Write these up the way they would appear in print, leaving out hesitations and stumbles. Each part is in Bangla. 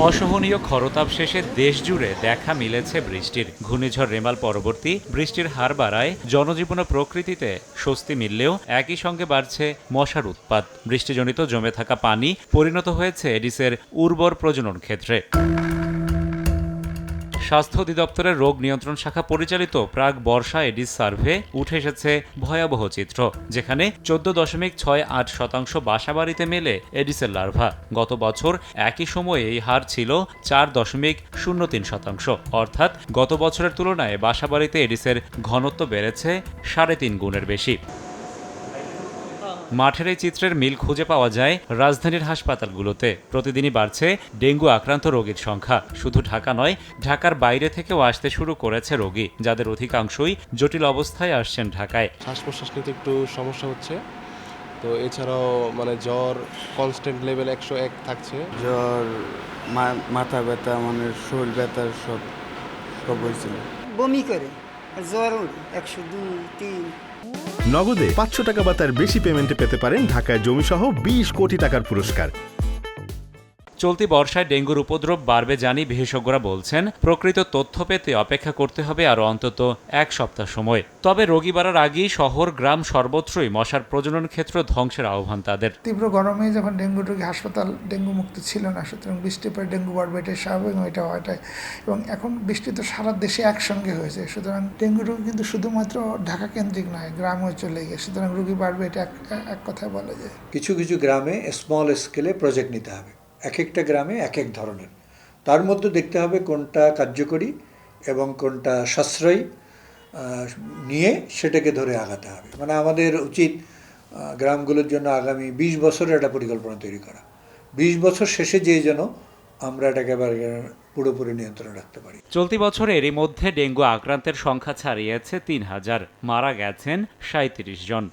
অসহনীয় খরতাপ শেষে দেশজুড়ে দেখা মিলেছে বৃষ্টির। ঘূর্ণিঝড় রেমাল পরবর্তী বৃষ্টির হার বাড়ায় জনজীবন ও প্রকৃতিতে স্বস্তি মিললেও একই সঙ্গে বাড়ছে মশার উৎপাত। বৃষ্টিজনিত জমে থাকা পানি পরিণত হয়েছে এডিসের উর্বর প্রজনন ক্ষেত্রে। স্বাস্থ্য অধিদপ্তরের রোগ নিয়ন্ত্রণ শাখা পরিচালিত প্রাক বর্ষা এডিস সার্ভে উঠে এসেছে ভয়াবহ চিত্র, যেখানে 14.68% বাসাবাড়িতে মেলে এডিসের লার্ভা। গত বছর একই সময়ে এই হার ছিল 4.03%, অর্থাৎ গত বছরের তুলনায় বাসাবাড়িতে এডিসের ঘনত্ব বেড়েছে 3.5 গুণের বেশি। মাঠের এই চিত্রের মিল খুঁজে পাওয়া যায় রাজধানীর হাসপাতালগুলোতে। প্রতিদিনই বাড়ছে ডেঙ্গু আক্রান্ত রোগীর সংখ্যা। শুধু ঢাকা নয়, ঢাকার বাইরে থেকেও আসতে শুরু করেছে রোগী, যাদের অধিকাংশই জটিল অবস্থায় আসছেন ঢাকায়। শ্বাস প্রশ্বাস নিতে একটু সমস্যা হচ্ছে, তো এছাড়াও জ্বর কনস্ট্যান্ট লেভেল 101 থাকছে। জ্বর, মাথা ব্যথা, শরীর ব্যথা সব হয়েছিল। বমি করে, জ্বর 102, 3। নগদে 500 টাকা বা তার বেশি পেমেন্টে পেতে পারেন ঢাকায় জমিসহ 20 কোটি টাকার পুরস্কার। চলতি বর্ষায় ডেঙ্গুর উপদ্রব বাড়বে জানি বিশেষজ্ঞরা বলছেন। প্রকৃত তথ্য পেতে অপেক্ষা করতে হবে আরও অন্তত 1 সপ্তাহ সময়। তবে রোগী বাড়ার আগেই শহর গ্রাম সর্বত্রই মশার প্রজনন ক্ষেত্র ধ্বংসের আহ্বান তাদের। তীব্র গরমে যখন ডেঙ্গু রোগী হাসপাতাল ডেঙ্গু মুক্ত ছিল না, সুতরাং বৃষ্টির পরে ডেঙ্গু বাড়বে, এটাই স্বাভাবিক, এটা হওয়াটাই। এবং এখন বৃষ্টি তো সারা দেশে একসঙ্গে হয়েছে, সুতরাং ডেঙ্গু রোগী কিন্তু শুধুমাত্র ঢাকা কেন্দ্রিক নয়, গ্রামেও চলে গিয়ে, সুতরাং রোগী বাড়বে, এটা এক কথায় বলা যায়। কিছু কিছু গ্রামে স্মল স্কেলে প্রজেক্ট নিতে হবে, এক একটা গ্রামে এক এক ধরনের। তার মধ্যে দেখতে হবে কোনটা কার্যকরী এবং কোনটা সাশ্রয়ী, নিয়ে সেটাকে ধরে আগাতে হবে। আমাদের উচিত গ্রামগুলোর জন্য আগামী 20 বছরের একটা পরিকল্পনা তৈরি করা। 20 বছর শেষে যেন আমরা এটাকে পুরোপুরি নিয়ন্ত্রণে রাখতে পারি। চলতি বছরে এরই মধ্যে ডেঙ্গু আক্রান্তের সংখ্যা ছাড়িয়েছে 3000, মারা গেছেন 37 জন।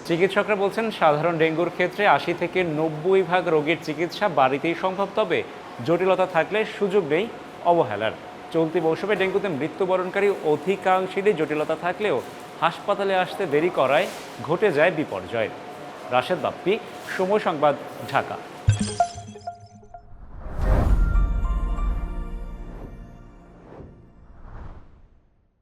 চিকিৎসকরা বলছেন, সাধারণ ডেঙ্গুর ক্ষেত্রে 80 থেকে 90% রোগীর চিকিৎসা বাড়িতেই সম্ভব, তবে জটিলতা থাকলে সুযোগ নেই অবহেলার। চলতি মৌসুমে ডেঙ্গুতে মৃত্যুবরণকারী অধিকাংশেরই জটিলতা থাকলেও হাসপাতালে আসতে দেরি করায় ঘটে যায় বিপর্যয়। রাশেদ বাপ্পি, সময় সংবাদ, ঢাকা।